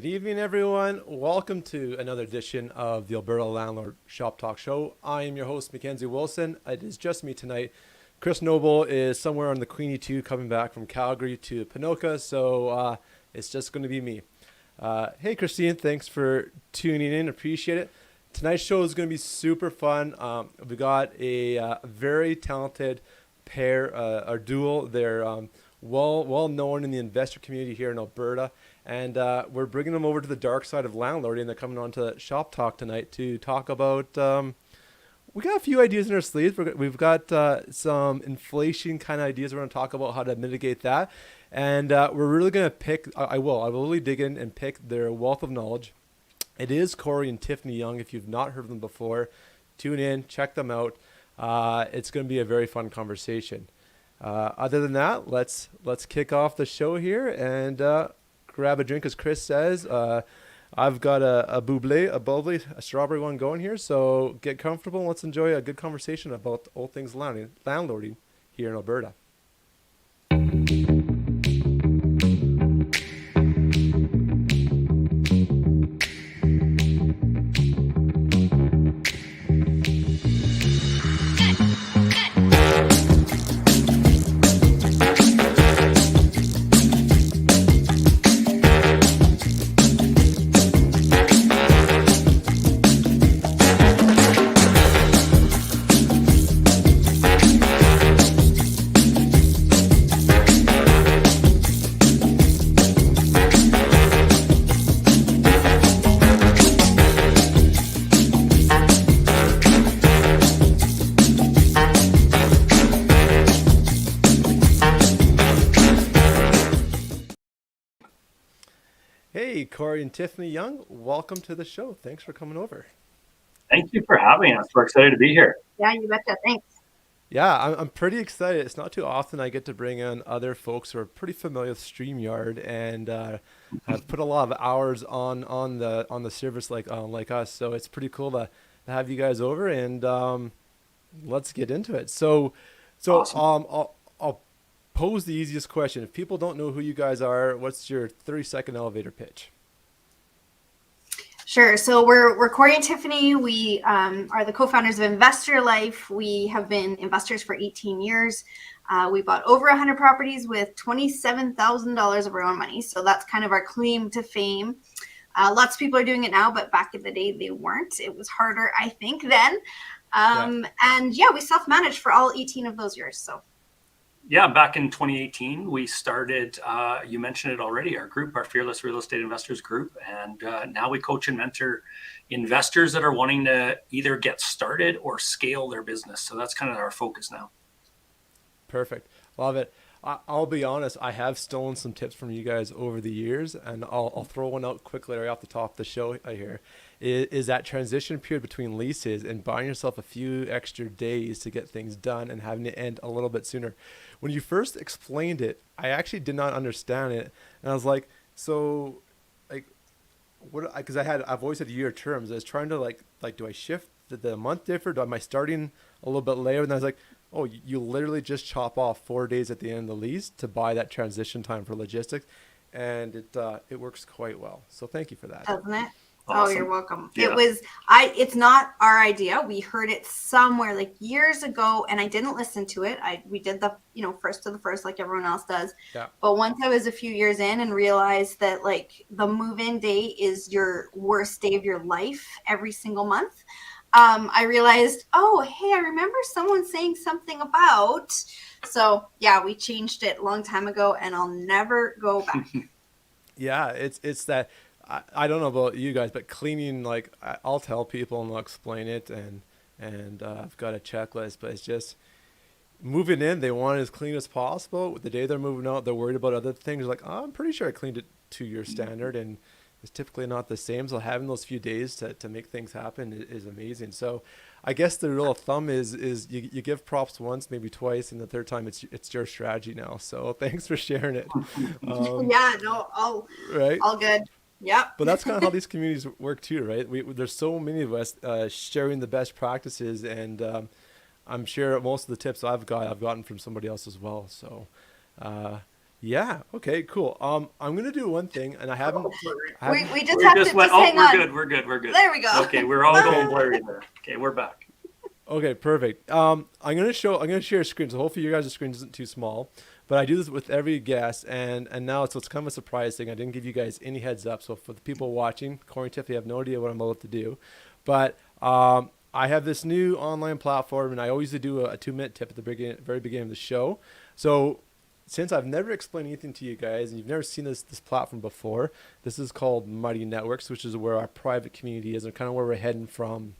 Good evening, everyone. Welcome to another edition of the Alberta Landlord Shoptalk show. I am your host, MacKenzie Wilson. It is just me tonight. Chris Noble is somewhere on the Queenie 2 coming back from Calgary to Ponoka, so it's just going to be me. Hey, Christine, thanks for tuning in. Appreciate it. Tonight's show is going to be super fun. We got a very talented pair, a duo. They're well known in the investor community here in Alberta. And we're bringing them over to the dark side of landlording. They're coming on to Shop Talk tonight to talk about, we got a few ideas in our sleeves. We've got some inflation kind of ideas. We're going to talk about how to mitigate that. And we're really going to pick, I will really dig in and pick their wealth of knowledge. It is Corey and Tiffany Young. If you've not heard of them before, tune in, check them out. It's going to be a very fun conversation. Other than that, let's kick off the show here and grab a drink, as Chris says. I've got a bubbly, a strawberry one going here. So get comfortable and let's enjoy a good conversation about all things landlording here in Alberta. Hey, Corey and Tiffany Young, welcome to the show. Thanks for coming over. Thank you for having us. We're excited to be here. Yeah, you betcha. Thanks. Yeah, I'm pretty excited. It's not too often I get to bring in other folks who are pretty familiar with StreamYard and have put a lot of hours on the service like us. So it's pretty cool to have you guys over, and let's get into it. So Awesome. I'll pose the easiest question. If people don't know who you guys are, what's your 30-second elevator pitch? Sure. So we're Corey and Tiffany. We are the co-founders of Investor Life. We have been investors for 18 years. We bought over 100 properties with $27,000 of our own money. So that's kind of our claim to fame. Lots of people are doing it now, but back in the day they weren't. It was harder, I think, then. And yeah, we self-managed for all 18 of those years. So. Yeah, back in 2018, we started, you mentioned it already, our group, our Fearless Real Estate Investors group. And now we coach and mentor investors that are wanting to either get started or scale their business. So that's kind of our focus now. Perfect. Love it. I'll be honest, I have stolen some tips from you guys over the years, and I'll throw one out quickly right off the top of the show here. Is that transition period between leases and buying yourself a few extra days to get things done and having to end a little bit sooner. When you first explained it, I actually did not understand it. And I was like, so like, what, because I've always had year terms. I was trying to like, do I shift the month differ? Am I starting a little bit later? And I was like, oh, you literally just chop off 4 days at the end of the lease to buy that transition time for logistics. And it works quite well. So thank you for that. Doesn't it? Awesome. Oh, you're welcome. Yeah. It's not our idea. We heard it somewhere like years ago and I didn't listen to it. We did the, first to the first like everyone else does. Yeah. But once I was a few years in and realized that like the move-in day is your worst day of your life every single month, I realized, oh, hey, I remember someone saying something about, so yeah, we changed it a long time ago and I'll never go back. Yeah, it's that. I don't know about you guys, but cleaning, like I'll tell people and I'll explain it, and I've got a checklist, but it's just moving in. They want it as clean as possible. The day they're moving out, they're worried about other things. Like, oh, I'm pretty sure I cleaned it to your standard, and it's typically not the same. So having those few days to make things happen is amazing. So I guess the rule of thumb is you give props once, maybe twice, and the third time it's your strategy now. So thanks for sharing it. Yeah, no, all good. Yep. But that's kind of how these communities work too, right? There's so many of us sharing the best practices, and I'm sure most of the tips I've gotten from somebody else as well. So Yeah. Okay. Cool. I'm gonna do one thing, and I haven't. We just have to just hang on. We're good. There we go. Okay, we're all going blurry there. Okay, we're back. Okay. Perfect. I'm gonna share a screen. So hopefully your guys' screen isn't too small. But I do this with every guest, and now it's kind of a surprise thing. I didn't give you guys any heads up. So for the people watching, Corey and Tiffany have no idea what I'm about to do. But I have this new online platform, and I always do a 2-minute tip at the very beginning of the show. So since I've never explained anything to you guys, and you've never seen this platform before, this is called Mighty Networks, which is where our private community is, and kind of where we're heading from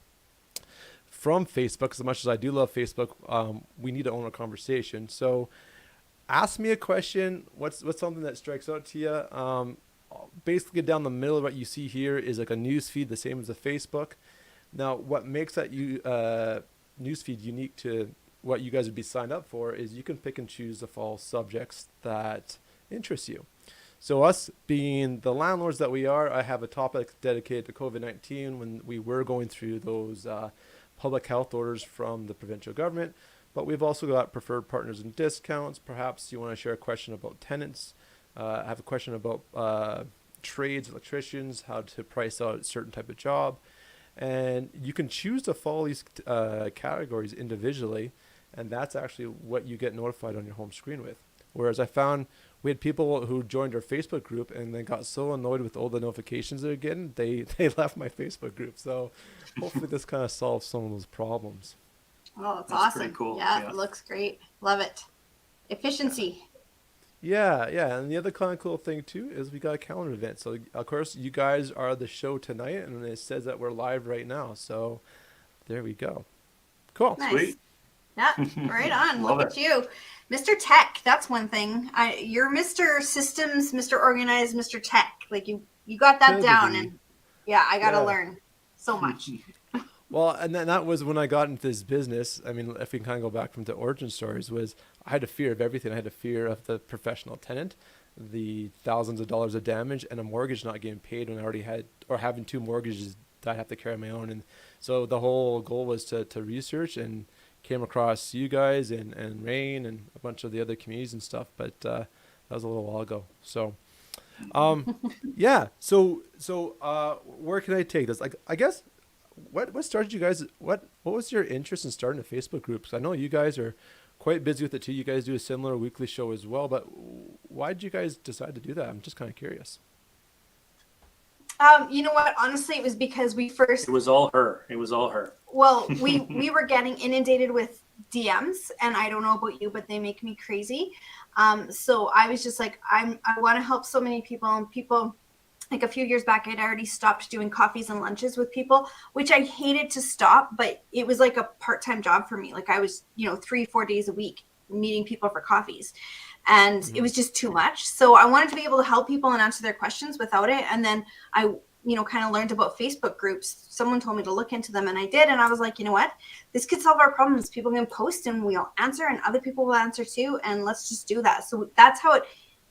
Facebook. As much as I do love Facebook, we need to own a conversation. So ask me a question. What's something that strikes out to you? Basically, down the middle of what you see here is like a news feed, the same as a Facebook. Now, what makes that news feed unique to what you guys would be signed up for is you can pick and choose the fall subjects that interest you. So us being the landlords that we are, I have a topic dedicated to COVID-19 when we were going through those public health orders from the provincial government. But we've also got preferred partners and discounts. Perhaps you want to share a question about tenants. I have a question about trades, electricians, how to price out a certain type of job. And you can choose to follow these categories individually, and that's actually what you get notified on your home screen with. Whereas I found we had people who joined our Facebook group and then got so annoyed with all the notifications they're getting, they left my Facebook group. So hopefully this kind of solves some of those problems. Oh, that's awesome. Pretty cool. Yeah, it looks great. Love it. Efficiency. Yeah. And the other kind of cool thing too is we got a calendar event. So of course you guys are the show tonight, and it says that we're live right now. So there we go. Cool. Nice. Sweet. Yeah, right on. Love Look at you. Mr. Tech, that's one thing. You're Mr. Systems, Mr. Organized, Mr. Tech. Like you got that down, and yeah, I got to learn so much. Well, and then that was when I got into this business. I mean, if we can kind of go back from the origin stories, was I had a fear of everything. I had a fear of the professional tenant, the thousands of dollars of damage, and a mortgage not getting paid when I already had, or having 2 mortgages that I have to carry on my own. And so the whole goal was to research, and came across you guys and Rain and a bunch of the other communities and stuff. But that was a little while ago. So yeah. So where can I take this? Like, I guess, what started you guys? What was your interest in starting a Facebook group? Because I know you guys are quite busy with it too. You guys do a similar weekly show as well. But why did you guys decide to do that? I'm just kind of curious. You know what? Honestly, it was because It was all her. Well, we were getting inundated with DMs, and I don't know about you, but they make me crazy. So I was just like, I want to help so many people, and people. Like a few years back, I'd already stopped doing coffees and lunches with people, which I hated to stop, but it was like a part-time job for me. Like I was, 3-4 days a week meeting people for coffees, and it was just too much. So I wanted to be able to help people and answer their questions without it. And then I, kind of learned about Facebook groups. Someone told me to look into them, and I did. And I was like, you know what? This could solve our problems. People can post and we'll answer, and other people will answer too. And let's just do that. So that's how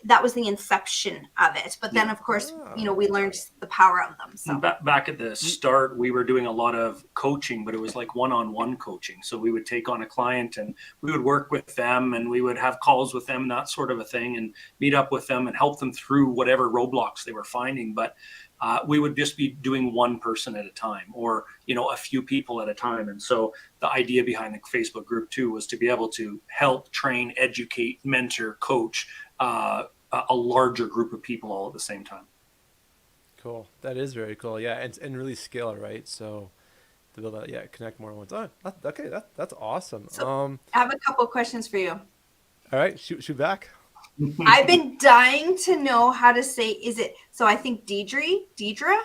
that was the inception of it. But then, of course, we learned the power of them. So back at the start, we were doing a lot of coaching, but it was like one-on-one coaching. So we would take on a client and we would work with them, and we would have calls with them, that sort of a thing, and meet up with them and help them through whatever roadblocks they were finding. But we would just be doing one person at a time, or, a few people at a time. And so the idea behind the Facebook group too was to be able to help, train, educate, mentor, coach, a larger group of people all at the same time. Cool. That is very cool. Yeah, and really scale it, right? So to be able to connect more ones. Oh, okay, that's awesome. So I have a couple questions for you. All right, shoot back. I've been dying to know how to say. Is it? So I think Deidre,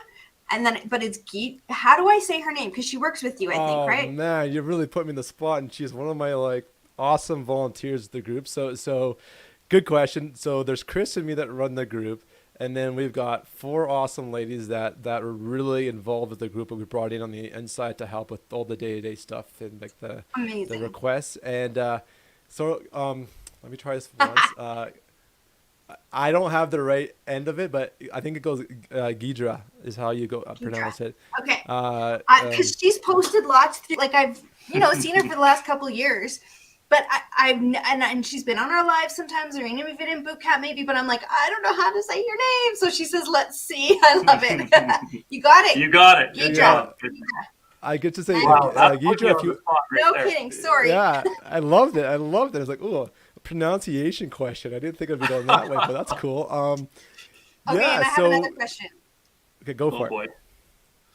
and then but it's Geet. How do I say her name? Because she works with you, I think, right? Oh man, you really put me in the spot, and she's one of my awesome volunteers of the group. So. Good question. So there's Chris and me that run the group, and then we've got 4 awesome ladies that are really involved with the group, and we brought in on the inside to help with all the day-to-day stuff and the requests. And so let me try this once. I don't have the right end of it, but I think it goes Gidra is how you go pronounce it. Okay. Because she's posted lots. I've seen her for the last couple of years. but and she's been on our live sometimes, or even if it in boot camp maybe, but I'm like, I don't know how to say your name. So she says, let's see. I love it. You got it. You got it. Yidra. I get to say, Wow, that put me Yidra, on the spot right No there. kidding. Sorry. yeah, I loved it. I was like, oh, a pronunciation question. I didn't think it'd be going that way, but that's cool. Okay, yeah, and I have another question. Okay, go for Oh boy. it.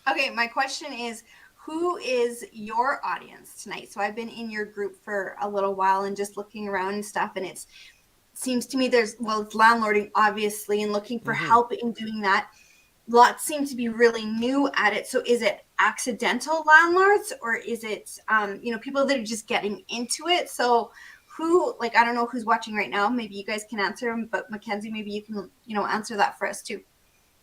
Okay, my question is, who is your audience tonight? So I've been in your group for a little while and just looking around and stuff, and it seems to me it's landlording, obviously, and looking for help in doing that. Lots seem to be really new at it. So is it accidental landlords, or is it people that are just getting into it? So who, I don't know who's watching right now. Maybe you guys can answer them, but MacKenzie, maybe you can answer that for us too.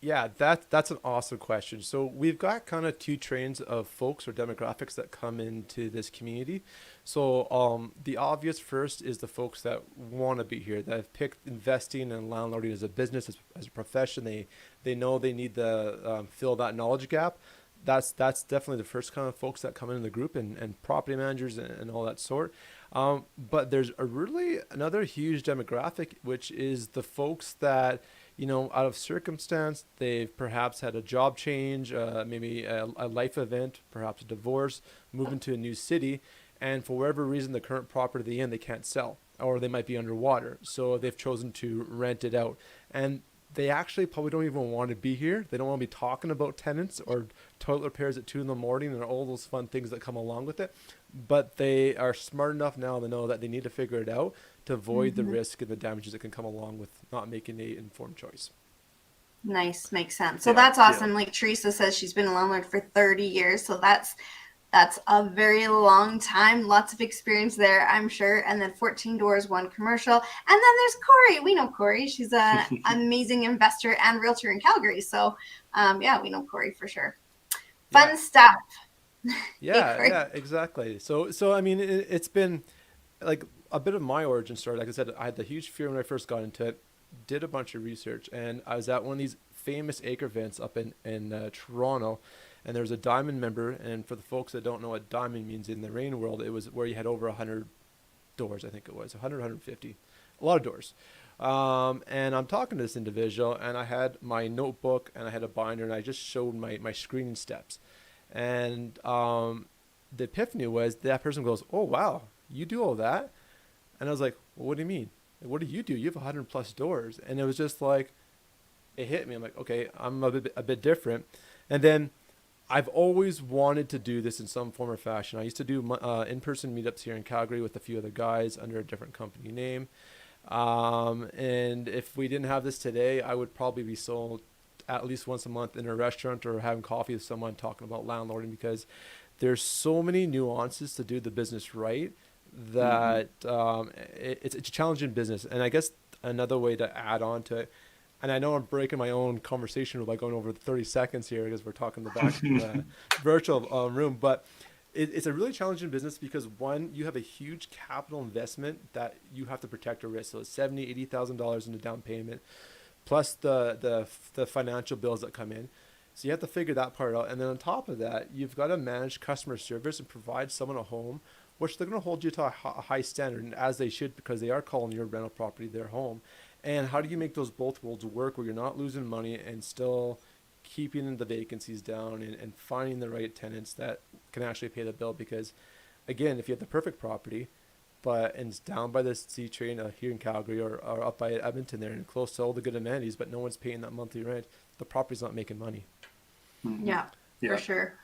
Yeah, that's an awesome question. So we've got kind of two trains of folks or demographics that come into this community. So the obvious first is the folks that want to be here, that have picked investing and landlording as a business, as a profession. They know they need to fill that knowledge gap. That's definitely the first kind of folks that come into the group, and property managers and all that sort. But there's another huge demographic, which is the folks that, out of circumstance, they've perhaps had a job change, maybe a life event, perhaps a divorce, move into a new city, and for whatever reason, the current property they're in, they can't sell, or they might be underwater. So they've chosen to rent it out. And they actually probably don't even want to be here. They don't want to be talking about tenants or toilet repairs at 2 a.m. and all those fun things that come along with it. But they are smart enough now to know that they need to figure it out to avoid the risk and the damages that can come along with not making an informed choice. Nice. Makes sense. So that's awesome. Yeah. Like Teresa says, she's been a landlord for 30 years. So that's a very long time. Lots of experience there, I'm sure. And then 14 doors, 1 commercial. And then there's Corey. We know Corey. She's an amazing investor and realtor in Calgary. So we know Corey for sure. Fun stuff. Yeah, exactly. So I mean, it's been like a bit of my origin story. Like I said, I had the huge fear when I first got into it, did a bunch of research, and I was at one of these famous acre events up in Toronto, and there was a diamond member. And for the folks that don't know what diamond means in the rain world, it was where you had over 100 doors. I think it was 100, 150, a lot of doors. And I'm talking to this individual, and I had my notebook and I had a binder, and I just showed my screening steps. And the epiphany was that person goes, "Oh, wow, you do all that?" And I was like, "Well, what do you mean? What do you do? You have 100 plus doors." And it was just like, it hit me. I'm like, okay, I'm a bit different. And then I've always wanted to do this in some form or fashion. I used to do in-person meetups here in Calgary with a few other guys under a different company name. And if we didn't have this today, I would probably be sold at least once a month in a restaurant or having coffee with someone talking about landlording, because there's so many nuances to do the business right that it's a challenging business. And I guess another way to add on to it, and I know I'm breaking my own conversation by going over 30 seconds here because we're talking the back virtual room, but it's a really challenging business because, one, you have a huge capital investment that you have to protect a risk. So it's $70,000, $80,000 in the down payment, plus the financial bills that come in. So you have to figure that part out. And then on top of that, you've got to manage customer service and provide someone a home, which they're going to hold you to a high standard, and as they should, because they are calling your rental property their home. And how do you make those both worlds work where you're not losing money and still keeping the vacancies down and finding the right tenants that can actually pay the bill? Because, again, if you have the perfect property, but and it's down by the C train here in Calgary or up by Edmonton there and close to all the good amenities, but no one's paying that monthly rent, the property's not making money. Yeah, for sure.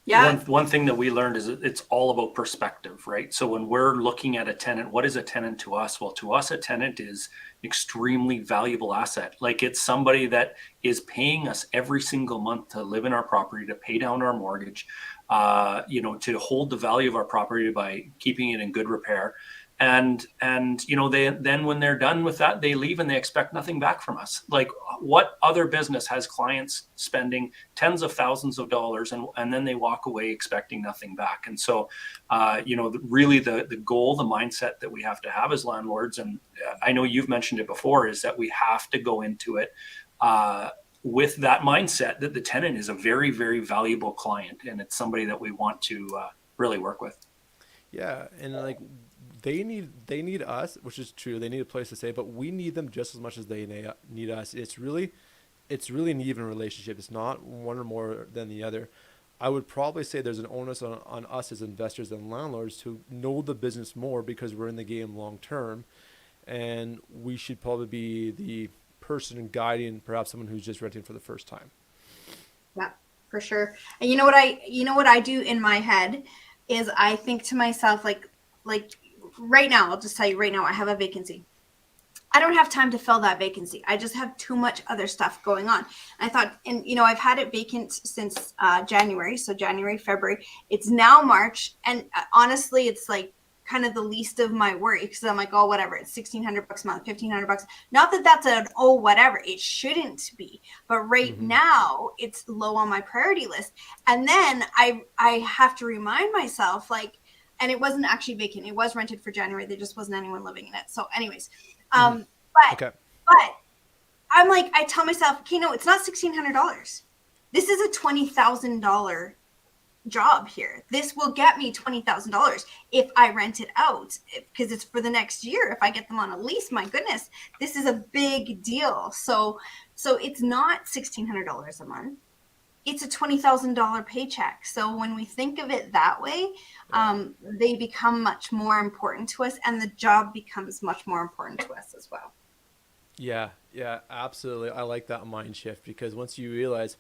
Yeah. One thing that we learned is it's all about perspective, right? So when we're looking at a tenant, what is a tenant to us? Well, to us, a tenant is extremely valuable asset. Like, it's somebody that is paying us every single month to live in our property, to pay down our mortgage, to hold the value of our property by keeping it in good repair. And then when they're done with that, they leave and they expect nothing back from us. Like, what other business has clients spending tens of thousands of dollars and then they walk away expecting nothing back? And so, really the goal, the mindset that we have to have as landlords, and I know you've mentioned it before, is that we have to go into it with that mindset that the tenant is a very, very valuable client, and it's somebody that we want to really work with. Yeah, and like they need us, which is true. They need a place to stay, but we need them just as much as they need us. It's really an even relationship. It's not one or more than the other. I would probably say there's an onus on us as investors and landlords to know the business more because we're in the game long term, and we should probably be the person guiding perhaps someone who's just renting for the first time. Yeah, for sure. And you know what I do in my head is I think to myself like right now, I'll just tell you right now, I have a vacancy. I don't have time to fill that vacancy. I just have too much other stuff going on. I thought, and I've had it vacant since January. So January, February. It's now March, and honestly, it's like kind of the least of my worry because I'm like, oh, whatever. It's $1,600 a month, $1,500. Not that that's an oh whatever. It shouldn't be, but right Mm-hmm. now it's low on my priority list. And then I have to remind myself like, and it wasn't actually vacant. It was rented for January. There just wasn't anyone living in it. So, anyways. Mm-hmm. Um, but Okay. but I'm like, I tell myself, okay, no, it's not $1,600. This is a $20,000 job here. This will get me $20,000 if I rent it out because it's for the next year. If I get them on a lease, my goodness, this is a big deal. So it's not $1,600 a month. It's a $20,000 paycheck. So when we think of it that way, Yeah. they become much more important to us, and the job becomes much more important to us as well. Yeah, yeah, absolutely. I like that mind shift because once you realize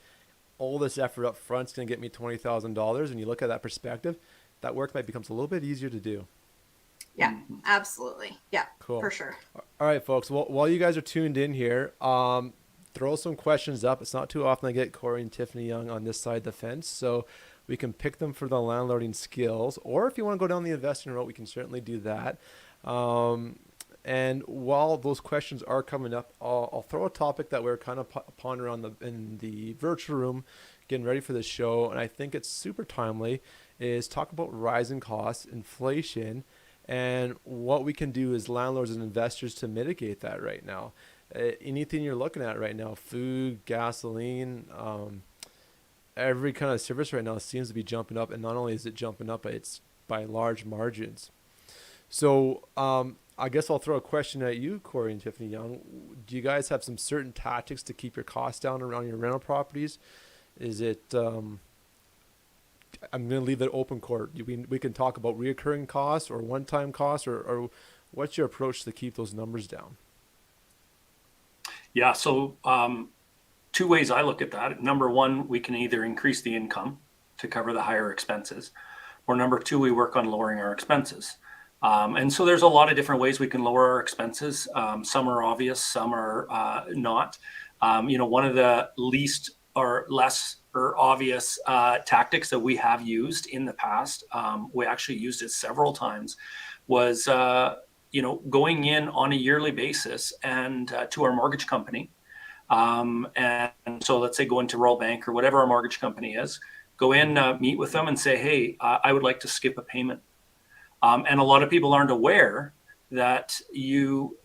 all this effort up front is going to get me $20,000, and you look at that perspective, that work might becomes a little bit easier to do. Yeah, absolutely. Yeah, Cool. for sure. All right, folks. Well, while you guys are tuned in here, throw some questions up. It's not too often I get Corey and Tiffany Young on this side of the fence, so we can pick them for the landlording skills. Or if you want to go down the investing route, we can certainly do that. Um, and while those questions are coming up, I'll throw a topic that we're kind of pondering on in the virtual room, getting ready for this show, and I think it's super timely. Is talk about rising costs, inflation, and what we can do as landlords and investors to mitigate that right now. Anything you're looking at right now, food, gasoline, every kind of service right now seems to be jumping up, and not only is it jumping up, but it's by large margins. So I guess I'll throw a question at you, Corey and Tiffany Young. Do you guys have some certain tactics to keep your costs down around your rental properties? Is it I'm going to leave that open court. We can talk about reoccurring costs or one-time costs, or what's your approach to keep those numbers down? Yeah. So two ways I look at that. Number one, we can either increase the income to cover the higher expenses, or number two, we work on lowering our expenses. And so there's a lot of different ways we can lower our expenses. Some are obvious, some are not. One of the least or less or obvious tactics that we have used in the past, we actually used it several times, was going in on a yearly basis and to our mortgage company. And so let's say go into Royal Bank or whatever our mortgage company is, go in, meet with them and say, hey, I would like to skip a payment. And a lot of people aren't aware that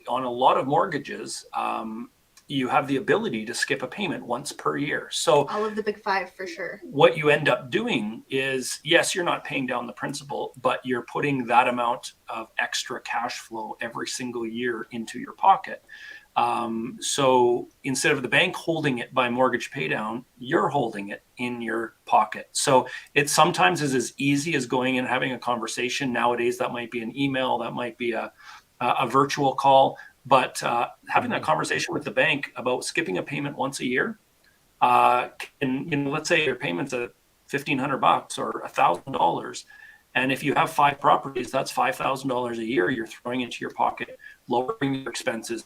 on a lot of mortgages, you have the ability to skip a payment once per year. So All of the big five for sure. what you end up doing is, yes, you're not paying down the principal, but you're putting that amount of extra cash flow every single year into your pocket. So instead of the bank holding it by mortgage pay down, you're holding it in your pocket. So it sometimes is as easy as going in and having a conversation. Nowadays, that might be an email, that might be a virtual call, but having that conversation with the bank about skipping a payment once a year, and let's say your payment's at $1,500 or $1,000. And if you have 5 properties, that's $5,000 a year you're throwing into your pocket, lowering your expenses,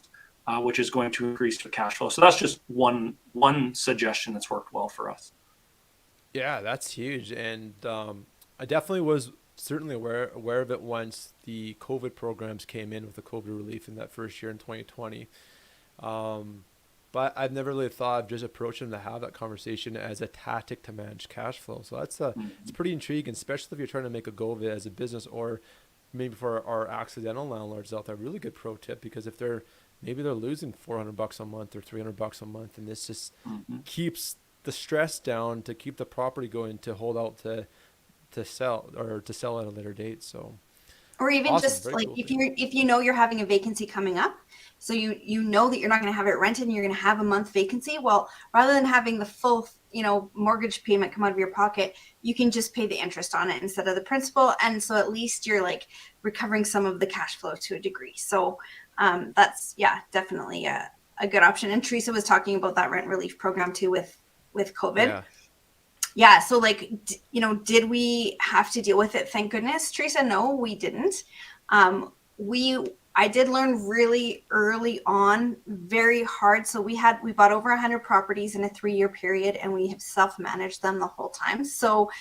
which is going to increase your cash flow. So that's just one suggestion that's worked well for us. Yeah, that's huge. And I definitely was certainly aware of it once the COVID programs came in with the COVID relief in that first year in 2020. But I've never really thought of just approaching to have that conversation as a tactic to manage cash flow. So it's pretty intriguing, especially if you're trying to make a go of it as a business, or maybe for our accidental landlords out there. Really good pro tip, because if maybe they're losing $400 a month or $300 a month, and this just keeps the stress down to keep the property going, to hold out to sell at a later date. So Or even Awesome. just Very like cool. if you know you're having a vacancy coming up, so you know that you're not going to have it rented and you're going to have a month vacancy. Well, rather than having the full mortgage payment come out of your pocket, you can just pay the interest on it instead of the principal, and so at least you're like recovering some of the cash flow to a degree. So that's definitely a good option. And Teresa was talking about that rent relief program too with COVID. Yeah, so like, did we have to deal with it? Thank goodness, Teresa. No, we didn't. I did learn really early on, very hard. So we bought over 100 properties in a 3-year period, and we have self-managed them the whole time. So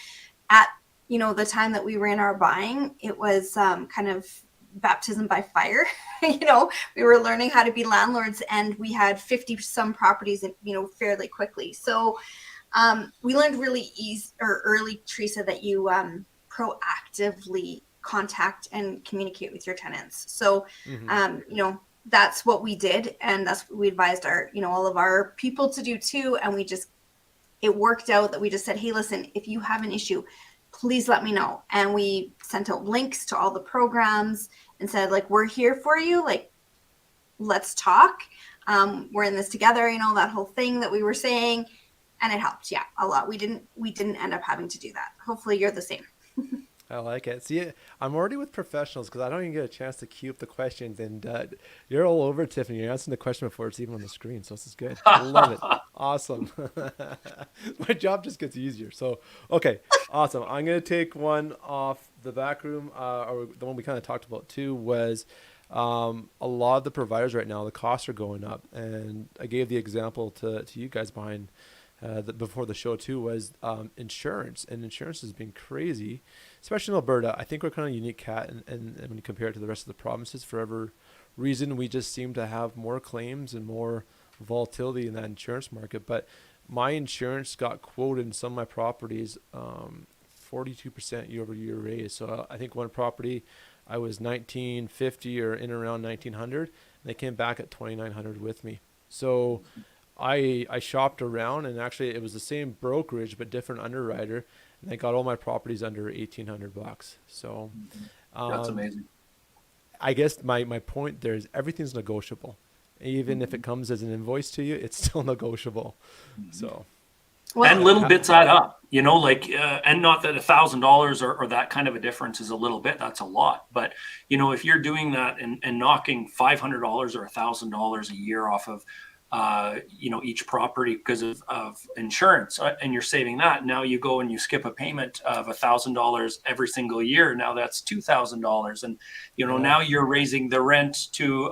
at the time that we were in our buying, it was kind of baptism by fire. We were learning how to be landlords, and we had 50 some properties, fairly quickly. So we learned really early, Teresa, that you proactively contact and communicate with your tenants. So, that's what we did, and that's what we advised our, all of our people to do too. And it worked out that we just said, hey, listen, if you have an issue, please let me know. And we sent out links to all the programs and said, like, we're here for you. Like, let's talk. We're in this together, that whole thing that we were saying. And it helped, a lot. We didn't end up having to do that. Hopefully you're the same. I like it. See, I'm already with professionals because I don't even get a chance to queue up the questions, and you're all over, Tiffany. You're answering the question before it's even on the screen, so this is good. I love it. Awesome. My job just gets easier. So, okay, awesome. I'm going to take one off the back room, or the one we kind of talked about too, was a lot of the providers right now, the costs are going up. And I gave the example to you guys behind before the show too, was insurance. And insurance has been crazy, especially in Alberta. I think we're kind of a unique cat, and when you compare it to the rest of the provinces, for whatever reason, we just seem to have more claims and more volatility in that insurance market. But my insurance got quoted in some of my properties 42% year-over-year raise. So I think one property I was $1,950 or in around $1,900, and they came back at $2,900 with me. So I shopped around, and actually it was the same brokerage but different underwriter, and I got all my properties under $1,800. So that's amazing. I guess my point there is everything's negotiable. Even if it comes as an invoice to you, it's still negotiable. So and little bits add up, and not that $1,000 or that kind of a difference is a little bit, that's a lot. But, if you're doing that and knocking $500 or $1,000 a year off of, each property because of insurance, and you're saving that. Now you go and you skip a payment of $1,000 every single year. Now that's $2,000. And, now you're raising the rent to,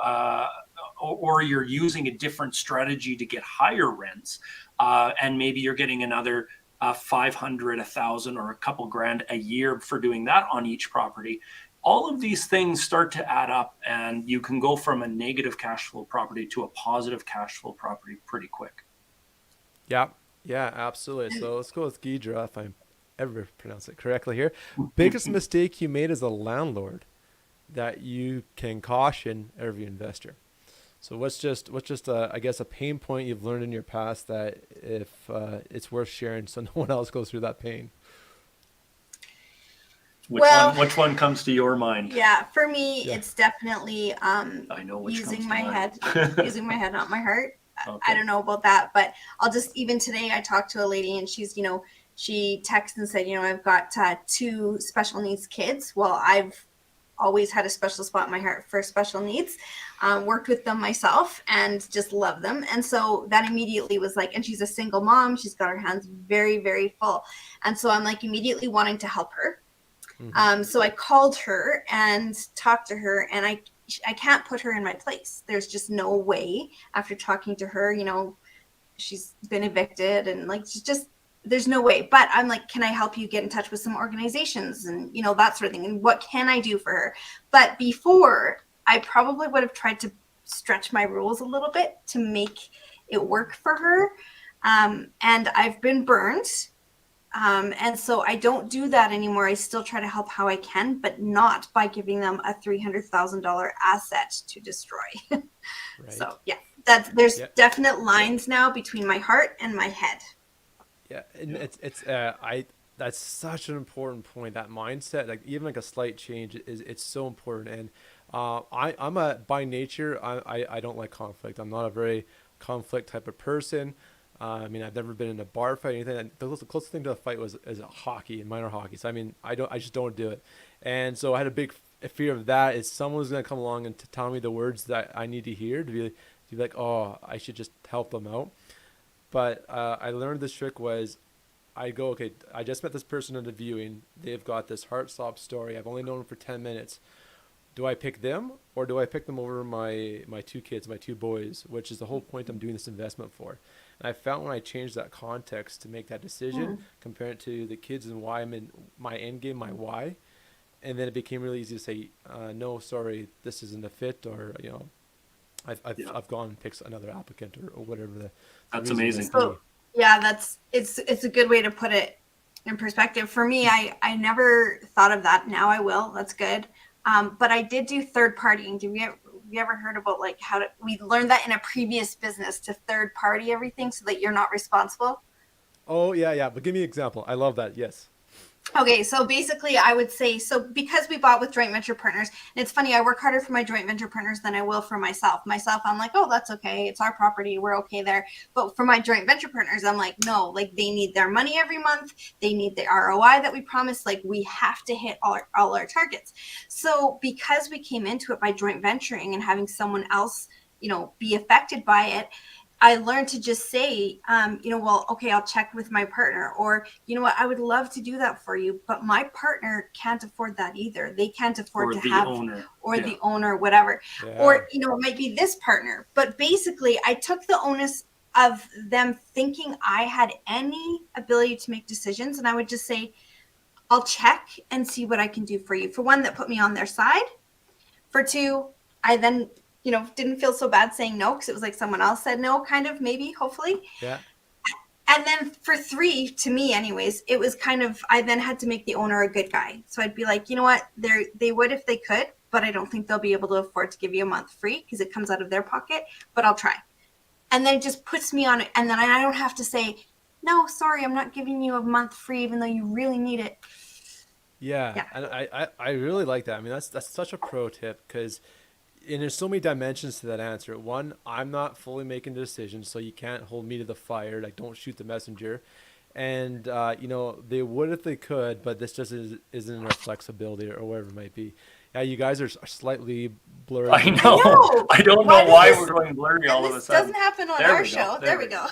or you're using a different strategy to get higher rents. And maybe you're getting another 500, 1,000, or a couple grand a year for doing that on each property. All of these things start to add up, and you can go from a negative cash flow property to a positive cash flow property pretty quick. Yeah, absolutely. So let's go with Gidra, if I ever pronounce it correctly here. Biggest mistake you made as a landlord that you can caution every investor. So what's just I guess a pain point you've learned in your past that if it's worth sharing so no one else goes through that pain? Which one comes to your mind? Yeah, for me, it's definitely I know which using my head, not my heart. Okay. I don't know about that, but even today I talked to a lady, and she's, she texted and said, I've got 2 special needs kids. Well, I've always had a special spot in my heart for special needs, worked with them myself and just love them. And so that immediately was like, and she's a single mom. She's got her hands very, very full. And so I'm like immediately wanting to help her. So I called her and talked to her, and I can't put her in my place. There's just no way after talking to her, she's been evicted and there's no way. But I'm like, can I help you get in touch with some organizations and, that sort of thing? And what can I do for her? But before, I probably would have tried to stretch my rules a little bit to make it work for her. And I've been burned. And so I don't do that anymore. I still try to help how I can, but not by giving them a $300,000 asset to destroy. Right. So there's definite lines now between my heart and my head. Yeah, and it's that's such an important point. That mindset, like even like a slight change, it's so important. And I'm a by nature, I don't like conflict. I'm not a very conflict type of person. I mean, I've never been in a bar fight or anything. And the closest thing to a fight is hockey and minor hockey. So I mean, I just don't do it. And so I had a big fear of that. Is someone's gonna come along and tell me the words that I need to hear to be like, oh, I should just help them out. But I learned this trick was I go, okay, I just met this person at a viewing. They've got this heart-stop story. I've only known them for 10 minutes. Do I pick them or do I pick them over my two kids, my two boys, which is the whole point I'm doing this investment for? And I found when I changed that context to make that decision, compare it to the kids and why I'm in my end game, my why, and then it became really easy to say, no, sorry, this isn't a fit, or I've gone and picked another applicant or whatever the That's reason amazing. might be. So yeah, it's a good way to put it in perspective. For me, I never thought of that. Now I will. That's good. But I did do third partying. Have you ever heard about like we learned that in a previous business to third party everything so that you're not responsible? Oh yeah. But give me an example. I love that. Yes. Okay, so basically I would say, so because we bought with joint venture partners, and it's funny, I work harder for my joint venture partners than I will for myself. Myself, I'm like, oh, that's okay. It's our property. We're okay there. But for my joint venture partners, I'm like, no, like they need their money every month. They need the ROI that we promised. Like we have to hit all our targets. So because we came into it by joint venturing and having someone else, be affected by it, I learned to just say, well, okay, I'll check with my partner, or, you know what, I would love to do that for you, but my partner can't afford that either. They can't afford Or to the have, owner. or Yeah. the owner, whatever. Yeah. Or, it might be this partner. But basically, I took the onus of them thinking I had any ability to make decisions. And I would just say, I'll check and see what I can do for you. For one, that put me on their side. For two, I then didn't feel so bad saying no because it was like someone else said no, kind of, maybe, hopefully. Yeah. And then for three, to me anyways, it was kind of, I then had to make the owner a good guy. So I'd be like, you know what, they would if they could, but I don't think they'll be able to afford to give you a month free because it comes out of their pocket, but I'll try. And then it just puts me on it. And then I don't have to say, no, sorry, I'm not giving you a month free, even though you really need it. Yeah. And I really like that. I mean, that's such a pro tip because there's so many dimensions to that answer. One, I'm not fully making the decision, so you can't hold me to the fire. Like, don't shoot the messenger. And, they would if they could, but this just isn't in our flexibility or whatever it might be. Yeah, you guys are slightly blurry. I know. No. I don't know why we're going blurry all of a This sudden. doesn't happen on There our we go. show. There we go.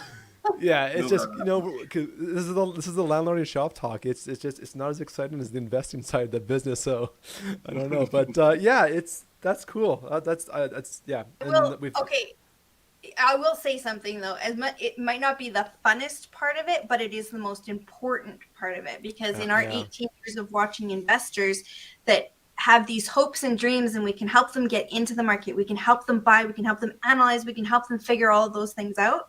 Yeah, it's No, just no. 'cause this is the landlord shop talk. It's not as exciting as the investing side of the business. So I don't know, but that's cool. That's yeah. Well, okay. I will say something though. It might not be the funnest part of it, but it is the most important part of it because in our 18 years of watching investors that have these hopes and dreams, and we can help them get into the market, we can help them buy, we can help them analyze, we can help them figure all of those things out.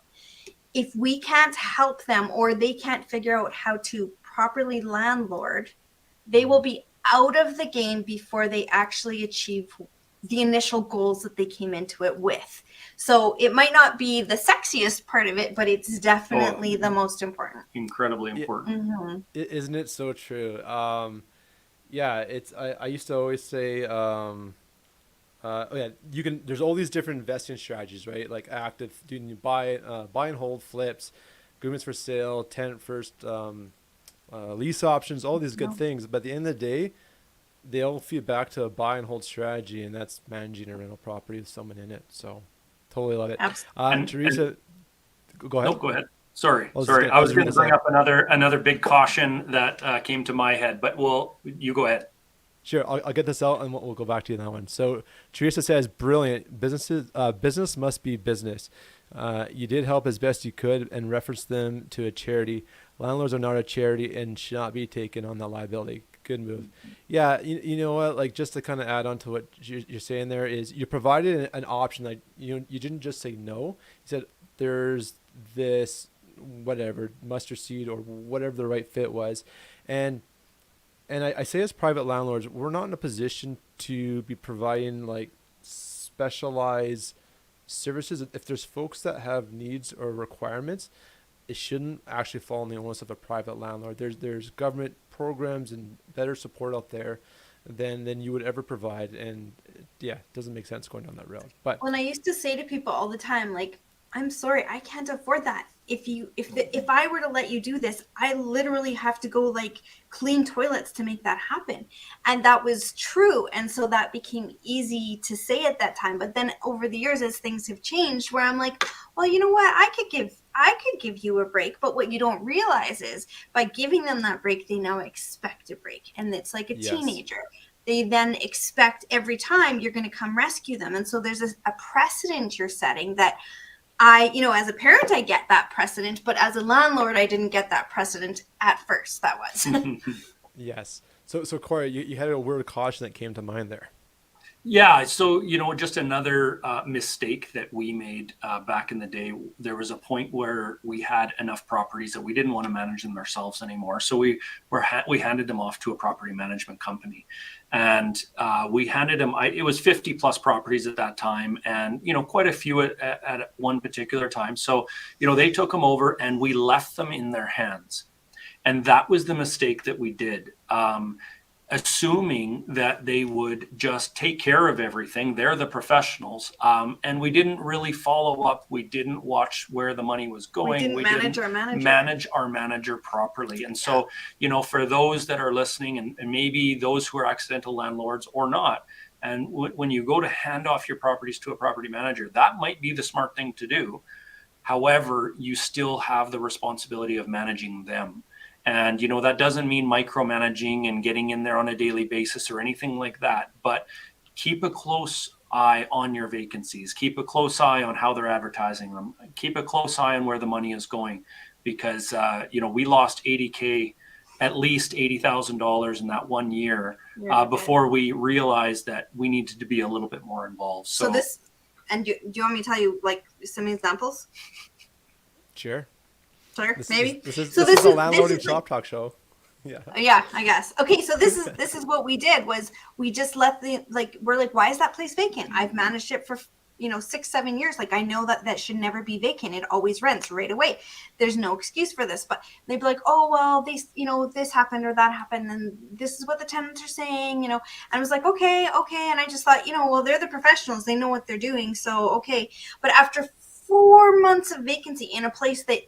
If we can't help them or they can't figure out how to properly landlord, they will be out of the game before they actually achieve the initial goals that they came into it with. So it might not be the sexiest part of it, but it's definitely the most important. Incredibly important. Mm-hmm. Isn't it so true? I used to always say, there's all these different investing strategies, right? Like active, doing buy and hold, flips, agreements for sale, tenant first, lease options, all these good things. But at the end of the day, they all feed back to a buy and hold strategy, and that's managing a rental property with someone in it. So totally love it. And Teresa, go ahead. No, go ahead. Sorry. I I was going to bring up another big caution that came to my head, but you go ahead. Sure, I'll get this out and we'll go back to you on that one. So Teresa says, brilliant. Business must be business. You did help as best you could and reference them to a charity. Landlords are not a charity and should not be taken on that liability. Good move. Yeah, you know what? Like just to kind of add on to what you're saying there is you provided an option. Like you didn't just say no. You said there's this whatever mustard seed or whatever the right fit was, and I say as private landlords, we're not in a position to be providing like specialized services. If there's folks that have needs or requirements, it shouldn't actually fall on the onus of a private landlord. There's government programs and better support out there than you would ever provide, and yeah, it doesn't make sense going down that road. But When I used to say to people all the time, like, I'm sorry, I can't afford that. If I were to let you do this, I literally have to go like clean toilets to make that happen. And that was true. And so that became easy to say at that time. But then over the years, as things have changed, where I'm like, well, you know what? I could give you a break. But what you don't realize is by giving them that break, they now expect a break. And it's like a yes, teenager. They then expect every time you're going to come rescue them. And so there's a precedent you're setting that as a parent, I get that precedent, but as a landlord, I didn't get that precedent at first. That was. yes. So Corey, you had a word of caution that came to mind there. Yeah, so just another mistake that we made back in the day. There was a point where we had enough properties that we didn't want to manage them ourselves anymore. So we handed them off to a property management company, and we handed them. It was 50 plus properties at that time, and quite a few at one particular time. So they took them over, and we left them in their hands, and that was the mistake that we did. Assuming that they would just take care of everything. They're the professionals. And we didn't really follow up. We didn't watch where the money was going. We didn't manage our manager properly. And so, for those that are listening and maybe those who are accidental landlords or not, and when you go to hand off your properties to a property manager, that might be the smart thing to do. However, you still have the responsibility of managing them. And, that doesn't mean micromanaging and getting in there on a daily basis or anything like that. But keep a close eye on your vacancies. Keep a close eye on how they're advertising them. Keep a close eye on where the money is going. Because, we lost $80K, at least $80,000 in that 1 year before we realized that we needed to be a little bit more involved. So this, and do you want me to tell you like some examples? Sure. Maybe. This is a landlord shop talk show. Yeah, I guess. Okay, so this is what we did was we just let we're like, why is that place vacant? I've managed it for 6-7 years. Like, I know that should never be vacant. It always rents right away. There's no excuse for this. But they'd be like, oh well, this happened or that happened, and this is what the tenants are saying. And I was like, okay, and I just thought, well, they're the professionals. They know what they're doing. So okay. But after 4 months of vacancy in a place that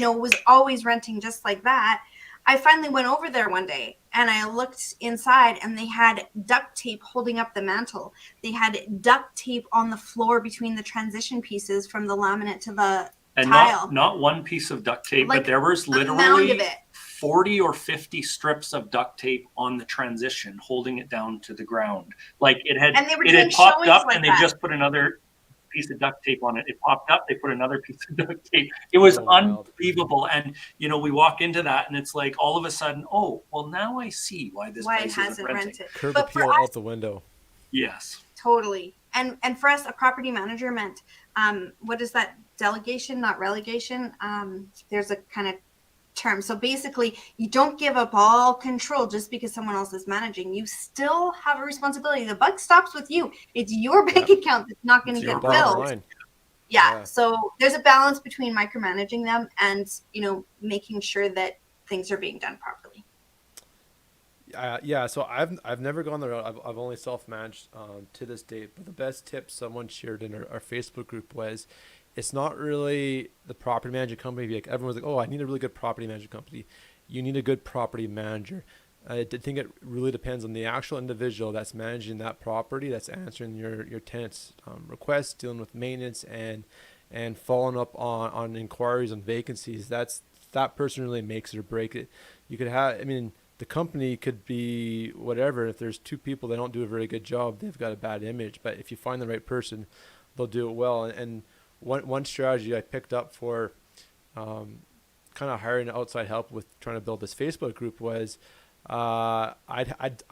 was always renting just like that, I finally went over there one day and I looked inside and they had duct tape holding up the mantle. They had duct tape on the floor between the transition pieces from the laminate to the tile. Not one piece of duct tape, like but there was literally 40 or 50 strips of duct tape on the transition holding it down to the ground. Like it had popped up and they just put another piece of duct tape on it. It popped up, they put another piece of duct tape. It was unbelievable. And we walk into that and it's like all of a sudden, oh well, now I see why this place isn't rented. Curb appeal out the window. Yes, totally. And for us, a property manager meant what is that? Delegation, not relegation. There's a kind of term. So basically, you don't give up all control just because someone else is managing. You still have a responsibility. The buck stops with you. It's your bank account that's not going to get billed. Yeah. So there's a balance between micromanaging them and making sure that things are being done properly. So I've never gone the route. I've only self-managed to this date. But the best tip someone shared in our Facebook group was, it's not really the property management company. Like everyone's like, oh, I need a really good property management company. You need a good property manager. I think it really depends on the actual individual that's managing that property, that's answering your tenants' requests, dealing with maintenance, and following up on inquiries on vacancies. That person really makes it or break it. You could have, the company could be whatever. If there's two people that don't do a very good job, they've got a bad image. But if you find the right person, they'll do it well. And one strategy I picked up for kind of hiring outside help with trying to build this Facebook group was I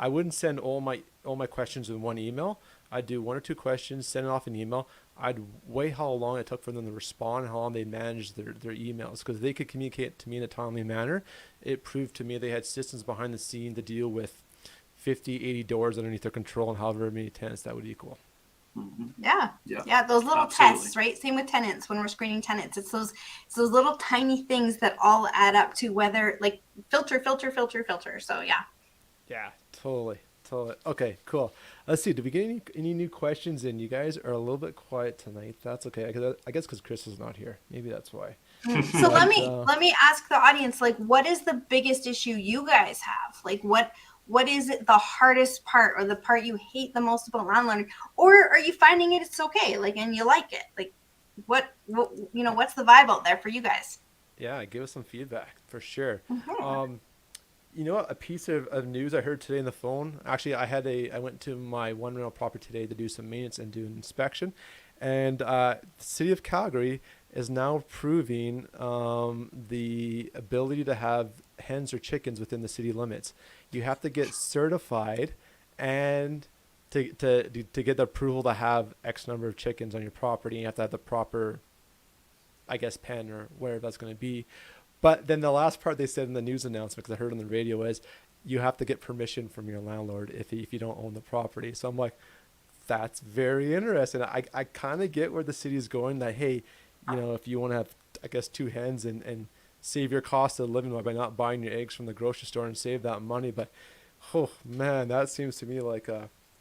wouldn't send all my questions in one email. I'd do 1 or 2 questions, send it off an email. I'd weigh how long it took for them to respond and how long they managed their emails, because they could communicate to me in a timely manner. It proved to me they had systems behind the scene to deal with 50, 80 doors underneath their control and however many tenants that would equal. Yeah, those little Absolutely. tests, right? Same with tenants. When we're screening tenants, it's those little tiny things that all add up to whether, like, filter. So Yeah, totally. Totally. Okay, cool. Let's see. Did we get any new questions in? You guys are a little bit quiet tonight. That's okay. I guess because Chris is not here. Maybe that's why. So But let me ask the audience, like, what is the biggest issue you guys have? Like, what is it, the hardest part, or the part you hate the most about landlord, or are you finding it's okay, like, and you like it? Like, what what's the vibe out there for you guys? yeah, give us some feedback for sure. Mhm. You know what? A piece of news I heard today on the phone. Actually, I went to my one rental property today to do some maintenance and do an inspection, and the city of Calgary is now approving the ability to have hens or chickens within the city limits. You have to get certified, and to get the approval to have X number of chickens on your property, you have to have the proper, I guess, pen or wherever that's going to be. But then the last part they said in the news announcement, because I heard on the radio, is you have to get permission from your landlord if you don't own the property. So I'm like, that's very interesting. I kind of get where the city is going, that, hey, if you want to have, I guess, two hens and save your cost of living by not buying your eggs from the grocery store and save that money. But, oh, man, that seems to me like,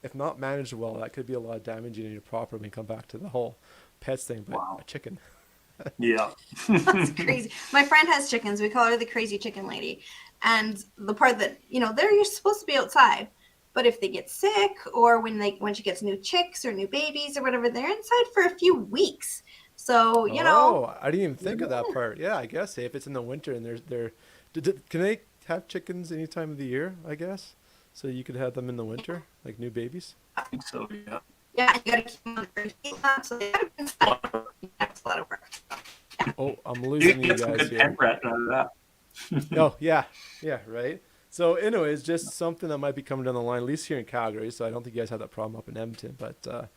if not managed well, that could be a lot of damaging in your property when you come back to the whole pets thing. But Wow. a chicken. Yeah. That's crazy. My friend has chickens. We call her the crazy chicken lady. And the part that, they're supposed to be outside, but if they get sick, or when she gets new chicks or new babies or whatever, they're inside for a few weeks. So, Oh, I didn't even think of that part. Yeah, I guess if it's in the winter and can they have chickens any time of the year, I guess? So you could have them in the winter, like new babies? I think so. Yeah. yeah, you gotta keep them on the heat lamp, so they gotta be inside. That's a lot of work. Oh, I'm You losing can you get some guys good tent here. rent out of that. Oh, yeah. Yeah, right. So anyways, just something that might be coming down the line, at least here in Calgary. So I don't think you guys have that problem up in Edmonton, but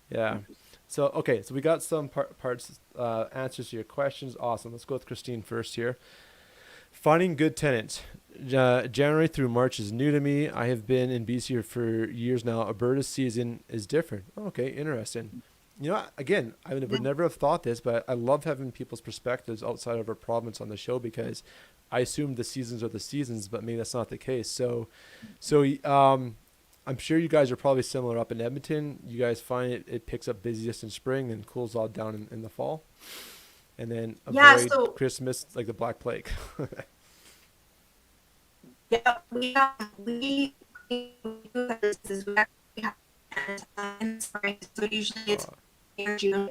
yeah. So, okay, so we got some parts, answers to your questions. Awesome. Let's go with Christine first here. Finding good tenants. January through March is new to me. I have been in BC for years now. Alberta's season is different. Okay, interesting. Again, I would never have thought this, but I love having people's perspectives outside of our province on the show, because I assume the seasons are the seasons, but maybe that's not the case. So I'm sure you guys are probably similar up in Edmonton. You guys find it picks up busiest in spring and cools all down in the fall, and then Yeah, avoid so Christmas like the Black Plague. yeah, we do this is we actually have in spring, so usually it's May or June.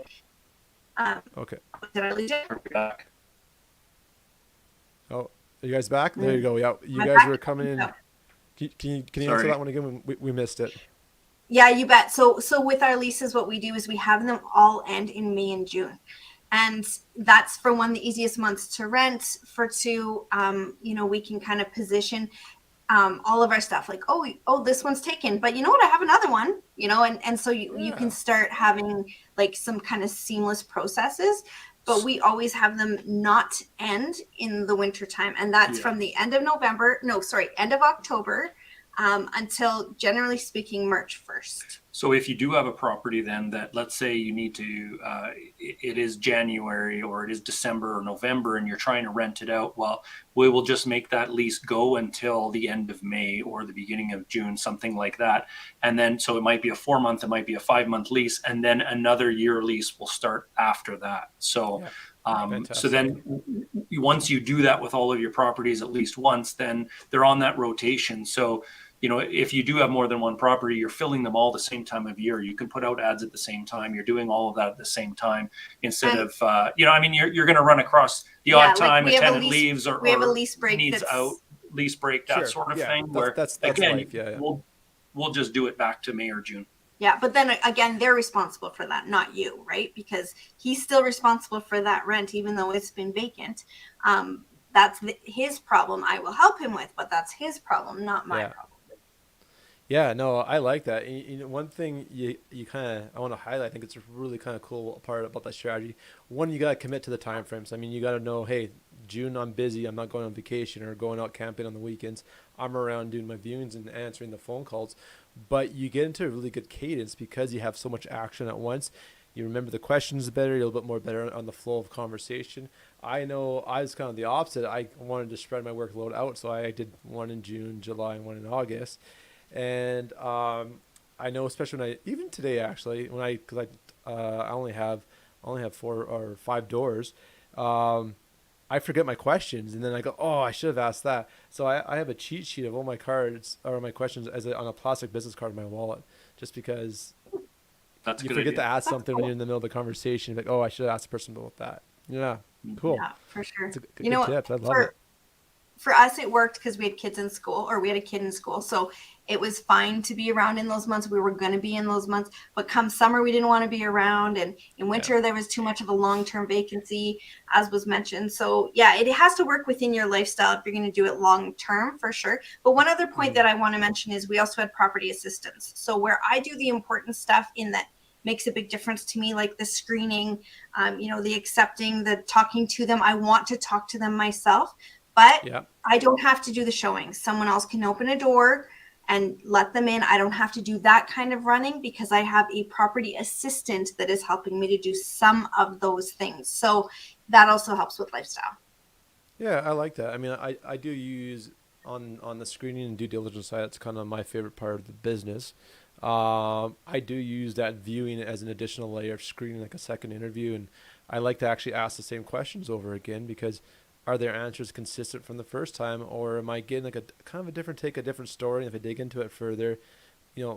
Okay. Did I lose it? We're back. Oh, are you guys back? There you go. Yeah, you I'm guys back. were coming in. No. Can you answer Sorry. that one again? We missed it. Yeah, you bet. So with our leases, what we do is we have them all end in May and June. And that's, for one, the easiest months to rent. For two, we can kind of position all of our stuff, like, oh, this one's taken, but you know what? I have another one, and so you can start having like some kind of seamless processes. But we always have them not end in the winter time, and that's from the end of end of October, until, generally speaking, March 1st. So if you do have a property then that, let's say you need to, it is January or it is December or November and you're trying to rent it out, well, we will just make that lease go until the end of May or the beginning of June, something like that. And then, so it might be a 4-month, it might be a 5-month lease, and then another year lease will start after that. So, so then once you do that with all of your properties at least once, then they're on that rotation. So, if you do have more than one property, you're filling them all the same time of year. You can put out ads at the same time. You're doing all of that at the same time instead of, you're going to run across the odd time a tenant leaves or we have a lease break needs out, lease break, that sort of thing. That's again, life. Yeah. We'll just do it back to May or June. Yeah, but then again, they're responsible for that, not you, right? Because he's still responsible for that rent, even though it's been vacant. That's his problem. I will help him with, but that's his problem, not my problem. Yeah, no, I like that. One thing you kind of I want to highlight, I think it's a really kind of cool part about that strategy. One, you got to commit to the time frames. I mean, you got to know, hey, June I'm busy, I'm not going on vacation or going out camping on the weekends. I'm around doing my viewings and answering the phone calls. But you get into a really good cadence because you have so much action at once. You remember the questions better, you're a little bit more better on the flow of conversation. I know I was kind of the opposite. I wanted to spread my workload out, so I did one in June, July, and one in August. And I know, especially when even today actually, because I only have 4 or 5 doors. I forget my questions, and then I go, oh, I should have asked that. So I have a cheat sheet of all my cards or my questions on a plastic business card in my wallet, just because That's a you good forget idea. to ask That's something cool. when you're in the middle of the conversation. Like, oh, I should have asked the person about that. Yeah, cool. Yeah, for sure. It's a good You know, tip. I love it. For us, it worked because we had kids in school, or we had a kid in school. So it was fine to be around in those months. We were going to be in those months. But come summer, we didn't want to be around. And in winter, there was too much of a long-term vacancy, as was mentioned. So yeah, it has to work within your lifestyle if you're going to do it long-term, for sure. But one other point that I want to mention is we also had property assistance. So where I do the important stuff in that makes a big difference to me, like the screening, the accepting, the talking to them. I want to talk to them myself. But Yeah. I don't have to do the showing. Someone else can open a door and let them in. I don't have to do that kind of running because I have a property assistant that is helping me to do some of those things. So that also helps with lifestyle. Yeah, I like that. I mean, I do use on the screening and due diligence side. That's kind of my favorite part of the business. I do use that viewing as an additional layer of screening, like a second interview, and I like to actually ask the same questions over again because are their answers consistent from the first time, or am I getting like a kind of a different take, a different story? And if I dig into it further,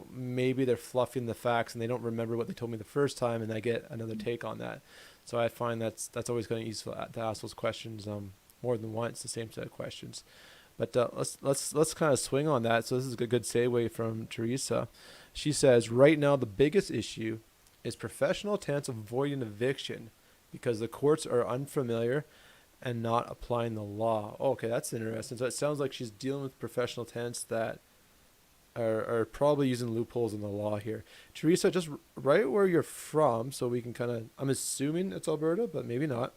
maybe they're fluffing the facts and they don't remember what they told me the first time, and I get another take on that. So I find that's always going to be useful to ask those questions more than once, the same set of questions. But let's kind of swing on that. So this is a good segue from Teresa. She says, right now the biggest issue is professional tenants avoiding eviction because the courts are unfamiliar and not applying the law. Oh, okay, that's interesting. So it sounds like she's dealing with professional tenants that are probably using loopholes in the law here. Teresa, just right where you're from, so we can kind of, I'm assuming it's Alberta, but maybe not.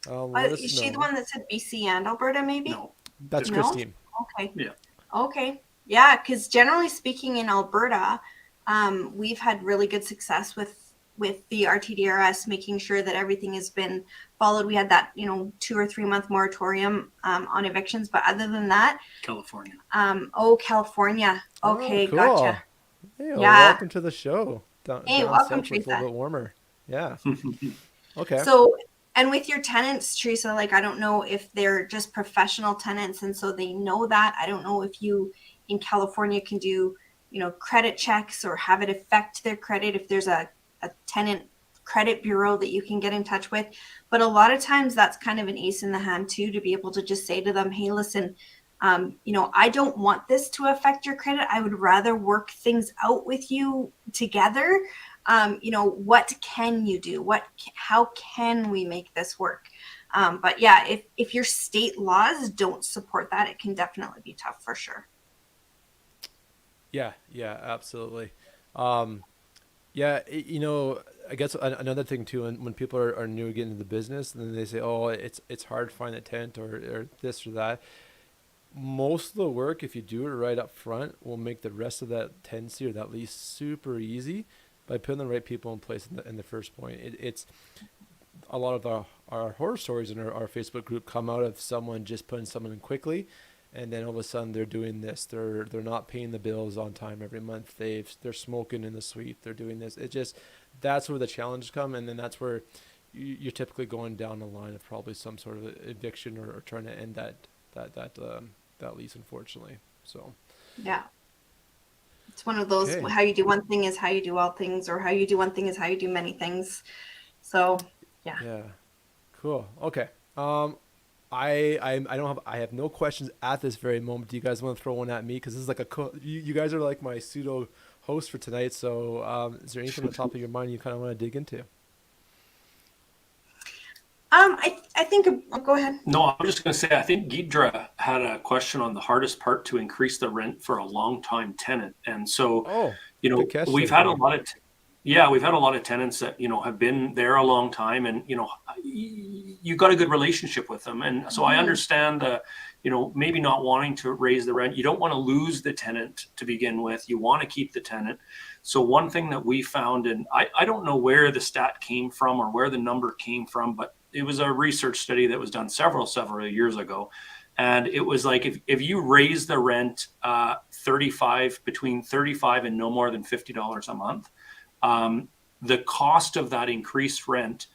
Is she the one that said BC and Alberta, maybe? No. That's No? Christine. Okay. Yeah. Okay. Yeah, because generally speaking in Alberta, we've had really good success with the RTDRS, making sure that everything has been followed. We had that 2 or 3 month moratorium on evictions, but other than that, California. California. Okay, cool. gotcha. Hey, Yeah. welcome to the show. Hey, down welcome, south where it's a little Teresa. bit warmer. Yeah. Okay. So, and with your tenants, Teresa, like, I don't know if they're just professional tenants and so they know that. I don't know if you in California can do, credit checks or have it affect their credit if there's a tenant credit bureau that you can get in touch with. But a lot of times that's kind of an ace in the hand too, to be able to just say to them, hey, listen, I don't want this to affect your credit. I would rather work things out with you together. What can you do? How can we make this work? But yeah, if your state laws don't support that, it can definitely be tough for sure. Yeah, absolutely. Yeah, I guess another thing too, when people are new getting into the business, and then they say, oh, it's hard to find a tenant or this or that. Most of the work, if you do it right up front, will make the rest of that tenancy or that lease super easy by putting the right people in place in the first point. It's a lot of our horror stories in our Facebook group come out of someone just putting someone in quickly, and then all of a sudden they're doing this. They're not paying the bills on time every month. They're smoking in the suite. They're doing this. That's where the challenges come, and then that's where you're typically going down the line of probably some sort of eviction or trying to end that lease, unfortunately. So yeah, it's one of those, okay. How you do one thing is how you do all things, or how you do one thing is how you do many things. So yeah, cool. Okay. I have no questions at this very moment. Do you guys want to throw one at me? Because this is like you guys are like my pseudo host for tonight. So is there anything on the top of your mind you kind of want to dig into? I think, go ahead. No, I'm just going to say, I think Gidra had a question on the hardest part to increase the rent for a long-time tenant. And so, good catch we've there, had a Corey. lot of, we've had a lot of tenants that, have been there a long time, and, you got a good relationship with them. And so I understand maybe not wanting to raise the rent. You don't want to lose the tenant to begin with. You want to keep the tenant. So one thing that we found, and I don't know where the stat came from or where the number came from, but it was a research study that was done several years ago. And it was like, if you raise the rent between 35 and no more than $50 a month, the cost of that increased rent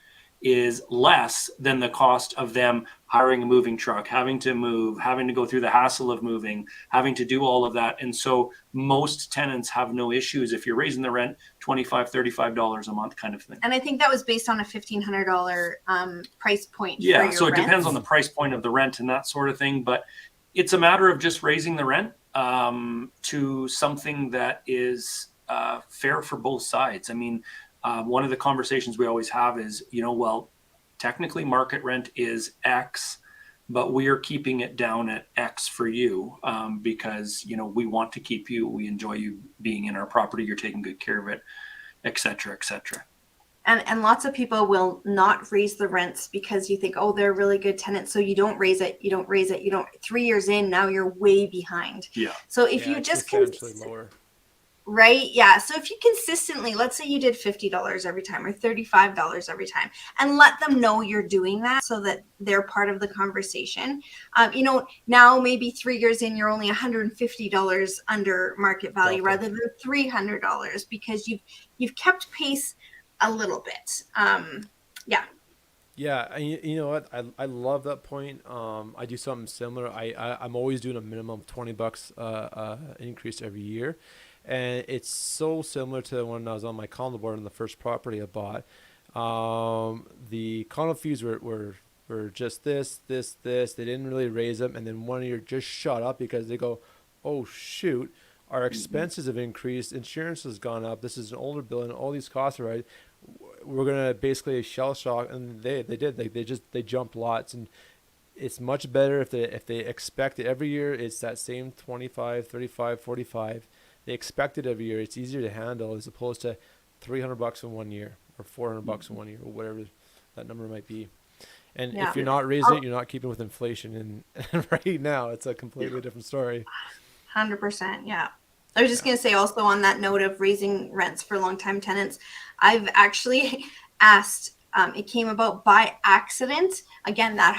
is less than the cost of them hiring a moving truck, having to move, having to go through the hassle of moving, having to do all of that. And so most tenants have no issues if you're raising the rent $25, $35 a month kind of thing. And I think that was based on a $1,500 price point. Yeah, for so your it depends on the price point of the rent and that sort of thing. But it's a matter of just raising the rent to something that is fair for both sides. I mean, one of the conversations we always have is, well, technically market rent is X, but we are keeping it down at X for you because, we want to keep you. We enjoy you being in our property. You're taking good care of it, et cetera, et cetera. And lots of people will not raise the rents because you think, oh, they're really good tenants. So you don't raise it. 3 years in, now you're way behind. Yeah. So if you just lower. Right. Yeah. So if you consistently, let's say you did $50 every time or $35 every time, and let them know you're doing that so that they're part of the conversation. Now maybe 3 years in, you're only $150 under market value rather than $300 because you've kept pace a little bit. Yeah. Yeah, and you know what? I love that point. I do something similar. I'm always doing a minimum of $20 increase every year. And it's so similar to when I was on my condo board on the first property I bought. The condo fees were just this. They didn't really raise them. And then 1 year just shut up because they go, oh, shoot, our expenses have increased. Insurance has gone up. This is an older building. All these costs are right. We're going to basically shell shock. And they did. They jumped lots. And it's much better if they expect it every year. It's that same 25, 35, 45. They expect it every year. It's easier to handle as opposed to $300 in 1 year or $400 in 1 year or whatever that number might be. And if you're not raising it, you're not keeping with inflation. And right now, it's a completely different story. 100%. Yeah. I was just going to say also on that note of raising rents for longtime tenants, I've actually asked, it came about by accident. Again, that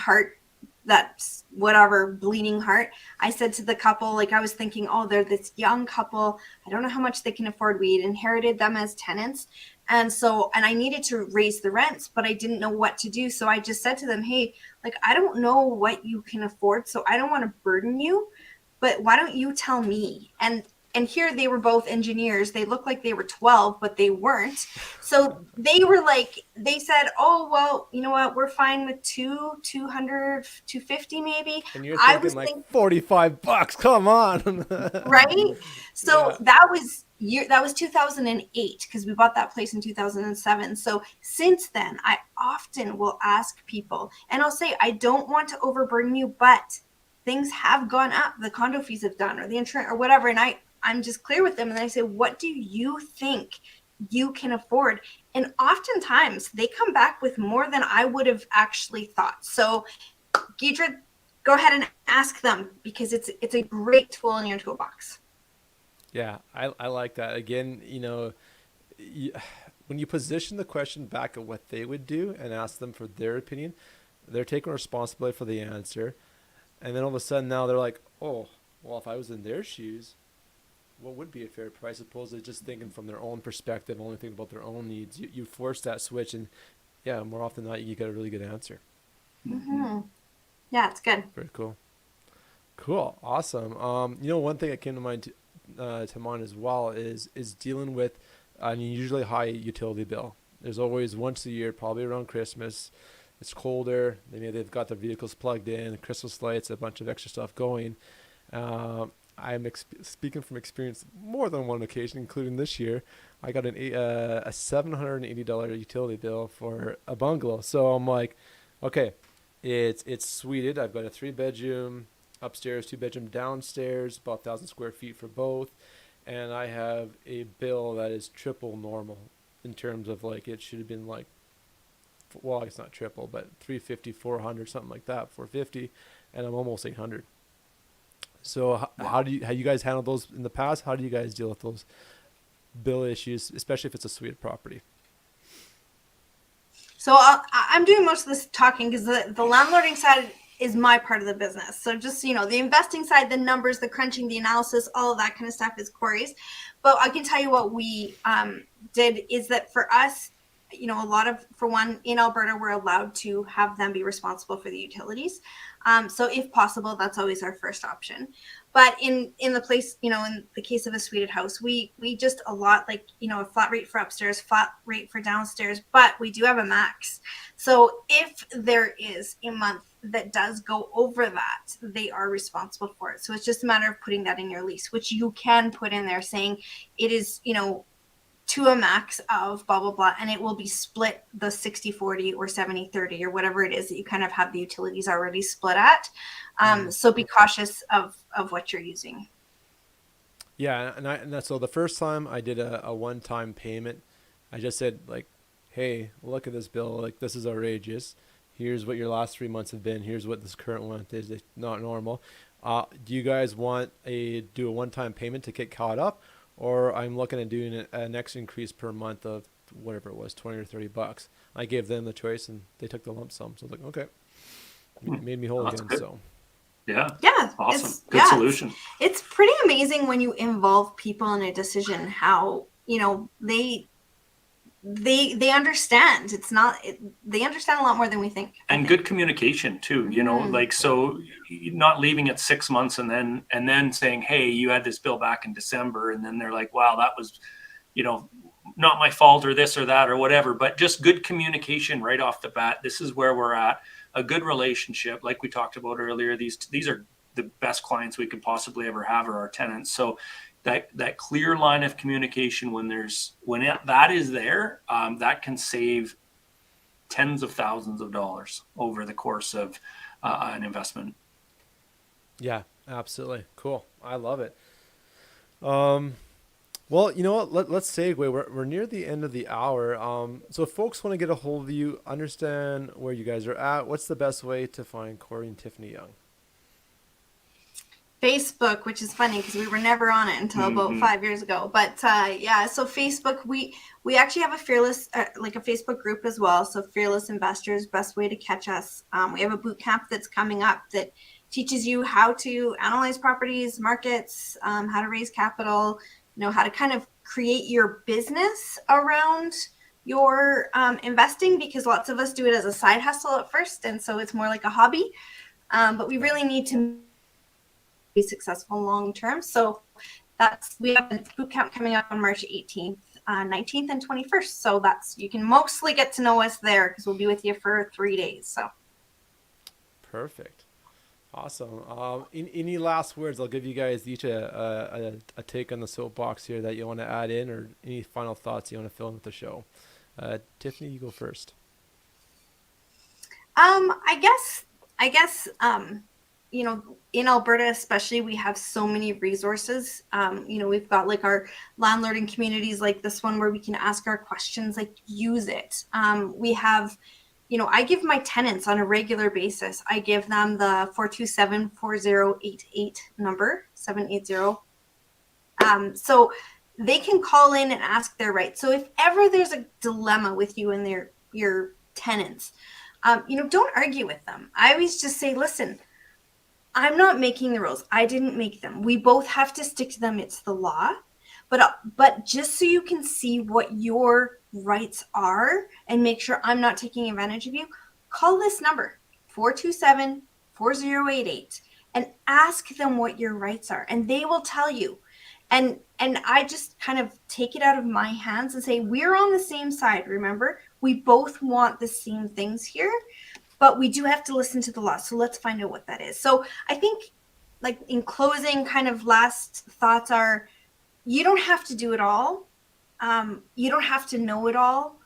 whatever bleeding heart. I said to the couple, like I was thinking, oh, they're this young couple. I don't know how much they can afford. We had inherited them as tenants. And I needed to raise the rents, but I didn't know what to do. So I just said to them, hey, like, I don't know what you can afford. So I don't want to burden you, but why don't you tell me? And here they were both engineers. They looked like they were 12, but they weren't. So they said, oh, well, you know what? We're fine with 200, 250 maybe. And you're thinking $45. Come on. Right? So that was 2008 because we bought that place in 2007. So since then, I often will ask people and I'll say, I don't want to overburden you, but things have gone up. The condo fees have done or the insurance or whatever. And I'm just clear with them. And I say, what do you think you can afford? And oftentimes they come back with more than I would have actually thought. So Geedra, go ahead and ask them because it's a great tool in your toolbox. Yeah, I like that. Again, when you position the question back at what they would do and ask them for their opinion, they're taking responsibility for the answer. And then all of a sudden now they're like, oh, well, if I was in their shoes, what would be a fair price? As opposed to just thinking from their own perspective, only thinking about their own needs. You force that switch, and more often than not, you get a really good answer. Mm-hmm. Yeah, it's good. Very cool. Cool, awesome. One thing that came to mind as well is dealing with an unusually high utility bill. There's always once a year, probably around Christmas. It's colder. They've got their vehicles plugged in, Christmas lights, a bunch of extra stuff going. I'm speaking from experience more than one occasion, including this year. I got a $780 utility bill for a bungalow. So I'm like, okay, it's suited. I've got a 3-bedroom upstairs, 2-bedroom downstairs, about 1,000 square feet for both. And I have a bill that is triple normal in terms of it should have been it's not triple, but 350, 400, something like that, 450. And I'm almost 800. So how do you guys handled those in the past? How do you guys deal with those bill issues, especially if it's a suite property? So I'm doing most of this talking because the landlording side is my part of the business. So just, the investing side, the numbers, the crunching, the analysis, all of that kind of stuff is Corey's. But I can tell you what we did is that for us, a lot of, for one, in Alberta, we're allowed to have them be responsible for the utilities. So if possible, that's always our first option. But in the place, in the case of a suited house, we just allot a flat rate for upstairs, flat rate for downstairs, but we do have a max. So if there is a month that does go over that, they are responsible for it. So it's just a matter of putting that in your lease, which you can put in there saying it is, to a max of blah, blah, blah, and it will be split the 60-40 or 70-30 or whatever it is that you kind of have the utilities already split at. So be cautious of what you're using. Yeah, and so the first time I did a one-time payment, I just said hey, look at this bill. This is outrageous. Here's what your last 3 months have been. Here's what this current month is. It's not normal. Do you guys want do a one-time payment to get caught up? Or I'm looking at doing a next increase per month of whatever it was, $20 or $30. I gave them the choice, and they took the lump sum. So I was like, okay, made me whole again. Good. So yeah, awesome, good solution. It's pretty amazing when you involve people in a decision how they understand. They understand a lot more than we think. And good communication too, so not leaving it 6 months and then saying, hey, you had this bill back in December, and then they're like, wow, that was not my fault or this or that or whatever. But just good communication right off the bat. This is where we're at. A good relationship, like we talked about earlier. These are the best clients we could possibly ever have, are our tenants. So that clear line of communication that is there, that can save tens of thousands of dollars over the course of an investment. Yeah, absolutely. Cool. I love it. Well, you know what? Let's segue. We're near the end of the hour. So if folks want to get a hold of you, understand where you guys are at, what's the best way to find Corey and Tiffany Young? Facebook, which is funny because we were never on it until about 5 years ago. But so Facebook, we actually have a Fearless, a Facebook group as well. So Fearless Investors, best way to catch us. We have a boot camp that's coming up that teaches you how to analyze properties, markets, how to raise capital, how to kind of create your business around your investing, because lots of us do it as a side hustle at first. And so it's more like a hobby. But we really need to be successful long term. So we have a boot camp coming up on March 18th, 19th, and 21st. So you can mostly get to know us there because we'll be with you for 3 days. So perfect. Awesome. Any last words? I'll give you guys each a take on the soapbox here that you want to add in, or any final thoughts you want to fill in with the show. Tiffany, you go first. I guess in Alberta especially, we have so many resources. We've got our landlording communities like this one where we can ask our questions, use it. We have, I give my tenants on a regular basis, I give them the 427-4088 number, 780. So they can call in and ask their rights. So if ever there's a dilemma with you and your tenants, don't argue with them. I always just say, listen, I'm not making the rules. I didn't make them. We both have to stick to them. It's the law. But just so you can see what your rights are and make sure I'm not taking advantage of you, call this number, 427-4088, and ask them what your rights are. And they will tell you. And I just kind of take it out of my hands and say, we're on the same side. Remember, we both want the same things here. But we do have to listen to the law. So let's find out what that is. So I think, in closing, kind of last thoughts are, you don't have to do it all. You don't have to know it all.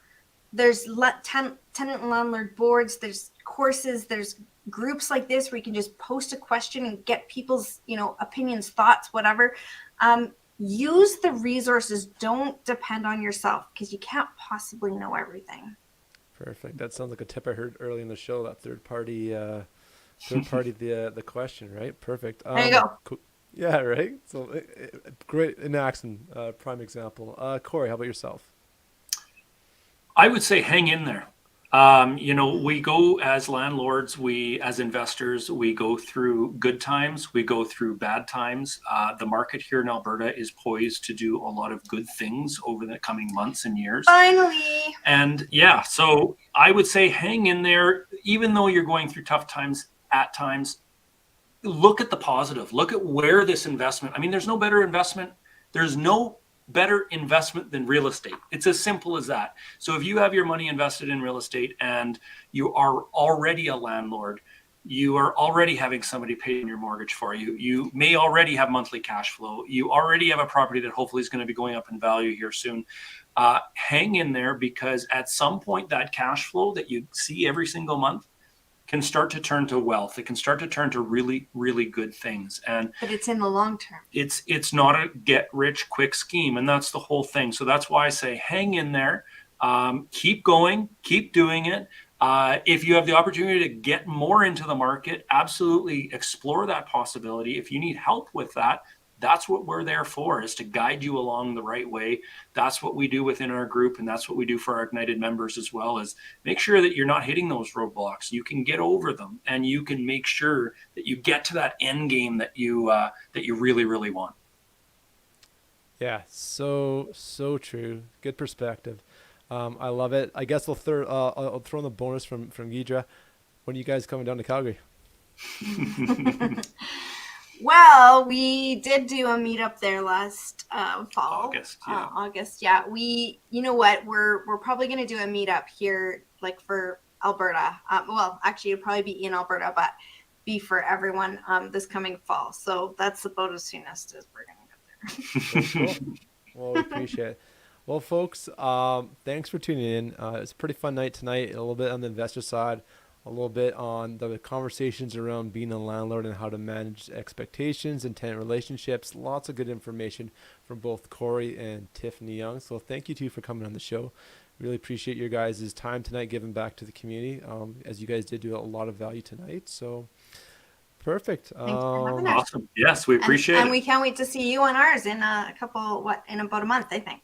There's tenant and landlord boards. There's courses. There's groups like this where you can just post a question and get people's, opinions, thoughts, whatever. Use the resources. Don't depend on yourself because you can't possibly know everything. Perfect. That sounds like a tip I heard early in the show, that third party the question, right? Perfect. There you go. Yeah, right. So great in action, prime example. Corey, how about yourself? I would say hang in there. We go as landlords, we as investors, we go through good times, we go through bad times. The market here in Alberta is poised to do a lot of good things over the coming months and years. Finally. And yeah, so I would say hang in there, even though you're going through tough times at times. Look at the positive. Look at where this investment. I mean, there's no better investment. There's no better investment than real estate. It's as simple as that. So if you have your money invested in real estate and you are already a landlord, you are already having somebody paying your mortgage for you. You may already have monthly cash flow. You already have a property that hopefully is going to be going up in value here soon. Hang in there, because at some point that cash flow that you see every single month can start to turn to wealth. It can start to turn to really, really good things. But it's in the long term. It's not a get rich quick scheme. And that's the whole thing. So that's why I say hang in there, keep going, keep doing it. If you have the opportunity to get more into the market, absolutely explore that possibility. If you need help with that, that's what we're there for, is to guide you along the right way. That's what we do within our group, and that's what we do for our Ignited members as well, is make sure that you're not hitting those roadblocks. You can get over them, and you can make sure that you get to that end game that you really, really want. Yeah, so true. Good perspective. I love it. I guess I'll throw in the bonus from Gidra. When are you guys coming down to Calgary? Well, we did do a meetup there last fall. August, yeah. You know what? We're probably going to do a meetup here, like for Alberta. Well, actually, it'll probably be in Alberta, but be for everyone this coming fall. So that's about as soonest as we're going to get there. Cool. Well, we appreciate it. Well, folks, thanks for tuning in. It's a pretty fun night tonight. A little bit on the investor side, a little bit on the conversations around being a landlord and how to manage expectations and tenant relationships. Lots of good information from both Corey and Tiffany Young. So thank you two for coming on the show. Really appreciate your guys' time tonight, giving back to the community, as you guys did do a lot of value tonight. So perfect. Thanks for having us. Awesome. Yes, we appreciate it. And we can't wait to see you on ours in in about a month, I think.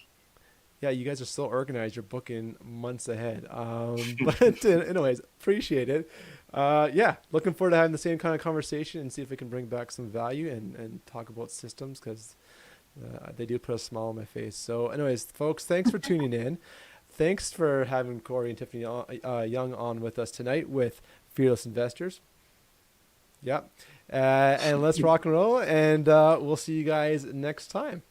Yeah, you guys are so organized. You're booking months ahead. But anyways, appreciate it. Yeah, looking forward to having the same kind of conversation and see if we can bring back some value and talk about systems, because they do put a smile on my face. So anyways, folks, thanks for tuning in. Thanks for having Corey and Tiffany Young on with us tonight with Fearless Investors. Yep. And let's rock and roll, and we'll see you guys next time.